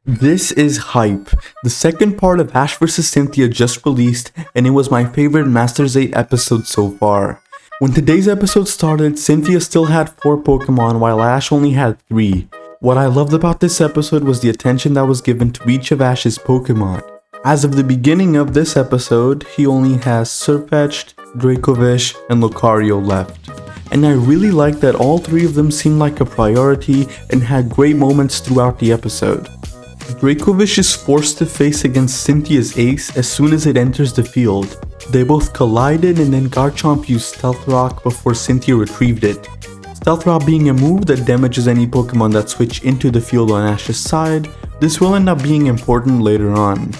This is hype. The second part of Ash vs Cynthia just released, and it was my favorite Masters 8 episode so far. When today's episode started, Cynthia still had 4 Pokemon while Ash only had 3. What I loved about this episode was the attention that was given to each of Ash's Pokemon. As of the beginning of this episode, he only has Sirfetch'd, Dracovish, and Lucario left. And I really liked that all 3 of them seemed like a priority and had great moments throughout the episode. Dracovish is forced to face against Cynthia's ace as soon as it enters the field. They both collided and then Garchomp used Stealth Rock before Cynthia retrieved it. Stealth Rock being a move that damages any Pokemon that switch into the field on Ash's side, this will end up being important later on.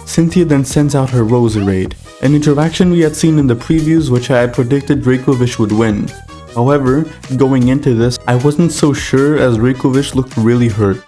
Cynthia then sends out her roserade, an interaction we had seen in the previews which I had predicted Dracovish would win. However, going into this, I wasn't so sure as Dracovish looked really hurt.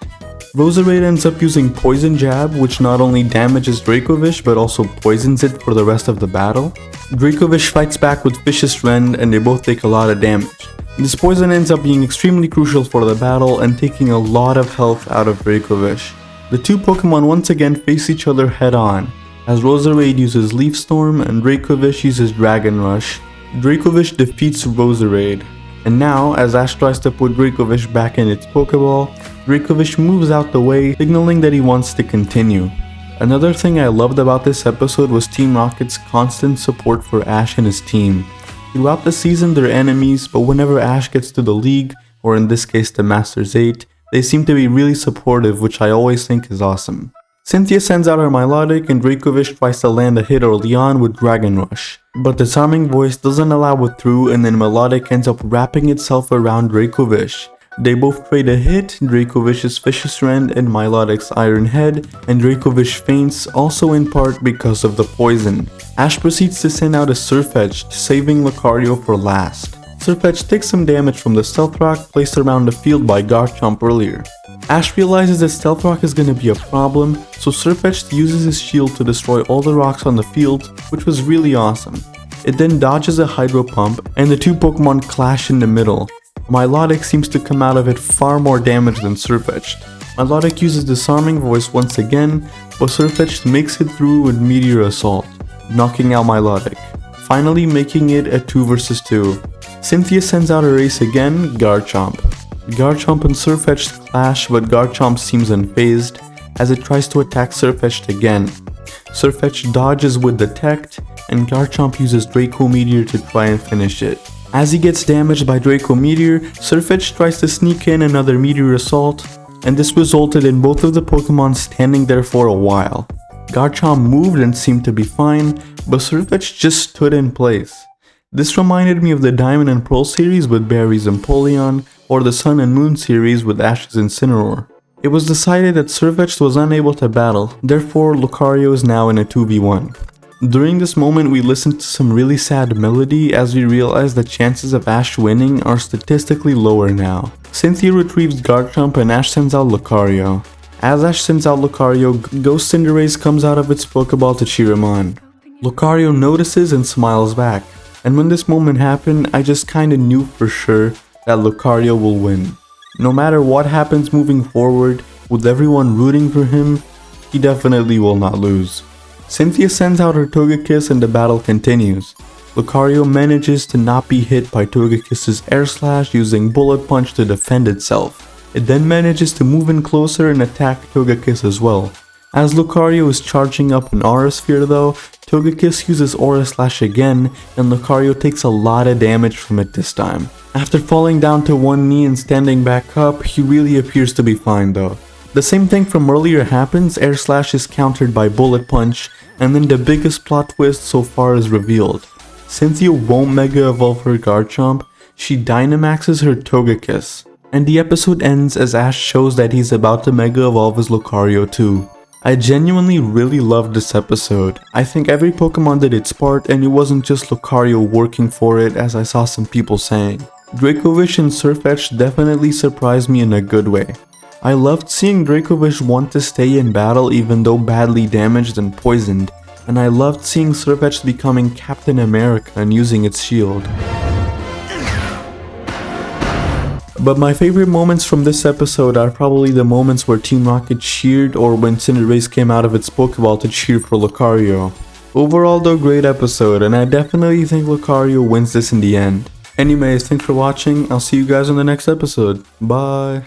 Roserade ends up using Poison Jab, which not only damages Dracovish but also poisons it for the rest of the battle. Dracovish fights back with Vicious Rend and they both take a lot of damage. This poison ends up being extremely crucial for the battle and taking a lot of health out of Dracovish. The two Pokemon once again face each other head on, as Roserade uses Leaf Storm and Dracovish uses Dragon Rush. Dracovish defeats Roserade, and now as Ash tries to put Dracovish back in its Pokeball, Dracovish moves out the way, signaling that he wants to continue. Another thing I loved about this episode was Team Rocket's constant support for Ash and his team. Throughout the season they're enemies, but whenever Ash gets to the league, or in this case the Masters 8, they seem to be really supportive, which I always think is awesome. Cynthia sends out her milotic and Dracovish tries to land a hit early on with Dragon Rush, but the Disarming Voice doesn't allow it through and then milotic ends up wrapping itself around Dracovish. They both trade a hit, Dracovish's Vicious Rend and milotic's Iron Head, and Dracovish faints, also in part because of the poison. Ash proceeds to send out a Sirfetch'd, saving Lucario for last. Sirfetch'd takes some damage from the Stealth Rock placed around the field by Garchomp earlier. Ash realizes that Stealth Rock is going to be a problem, so Sirfetch'd uses his shield to destroy all the rocks on the field, which was really awesome. It then dodges a Hydro Pump, and the two Pokemon clash in the middle. Milotic seems to come out of it far more damage than Sirfetch'd. Milotic uses Disarming Voice once again, but Sirfetch'd makes it through with Meteor Assault, knocking out Milotic, finally making it a 2 vs 2. Cynthia sends out her ace again, Garchomp. Garchomp and Sirfetch'd clash, but Garchomp seems unfazed as it tries to attack Sirfetch'd again. Sirfetch'd dodges with Detect, and Garchomp uses Draco Meteor to try and finish it. As he gets damaged by Draco Meteor, Sirfetch'd tries to sneak in another Meteor Assault, and this resulted in both of the Pokemon standing there for a while. Garchomp moved and seemed to be fine, but Sirfetch'd just stood in place. This reminded me of the Diamond and Pearl series with Barry's Empoleon, or the Sun and Moon series with Ash's Incineroar. It was decided that Sirfetch'd was unable to battle, therefore Lucario is now in a 2v1. During this moment we listened to some really sad melody as we realized the chances of Ash winning are statistically lower now. Cynthia retrieves Garchomp and Ash sends out Lucario. As Ash sends out Lucario, Ghost Cinderace comes out of its Pokeball to cheer him on. Lucario notices and smiles back, and when this moment happened, I just kinda knew for sure that Lucario will win. No matter what happens moving forward, with everyone rooting for him, he definitely will not lose. Cynthia sends out her togekiss and the battle continues. Lucario manages to not be hit by Togekiss's Air Slash using Bullet Punch to defend itself. It then manages to move in closer and attack Togekiss as well. As Lucario is charging up an Aura Sphere though, Togekiss uses Aura Slash again and Lucario takes a lot of damage from it this time. After falling down to one knee and standing back up, he really appears to be fine though. The same thing from earlier happens, Air Slash is countered by Bullet Punch, and then the biggest plot twist so far is revealed. Cynthia won't Mega Evolve her Garchomp, she Dynamaxes her Togekiss. And the episode ends as Ash shows that he's about to Mega Evolve his Lucario too. I genuinely really loved this episode. I think every Pokemon did its part and it wasn't just Lucario working for it as I saw some people saying. Dracovish and Sirfetch'd definitely surprised me in a good way. I loved seeing Dracovish want to stay in battle even though badly damaged and poisoned, and I loved seeing Sirfetch'd becoming Captain America and using its shield. But my favorite moments from this episode are probably the moments where Team Rocket cheered or when Cinderace came out of its Pokeball to cheer for Lucario. Overall though, great episode, and I definitely think Lucario wins this in the end. Anyways, thanks for watching, I'll see you guys in the next episode. Bye!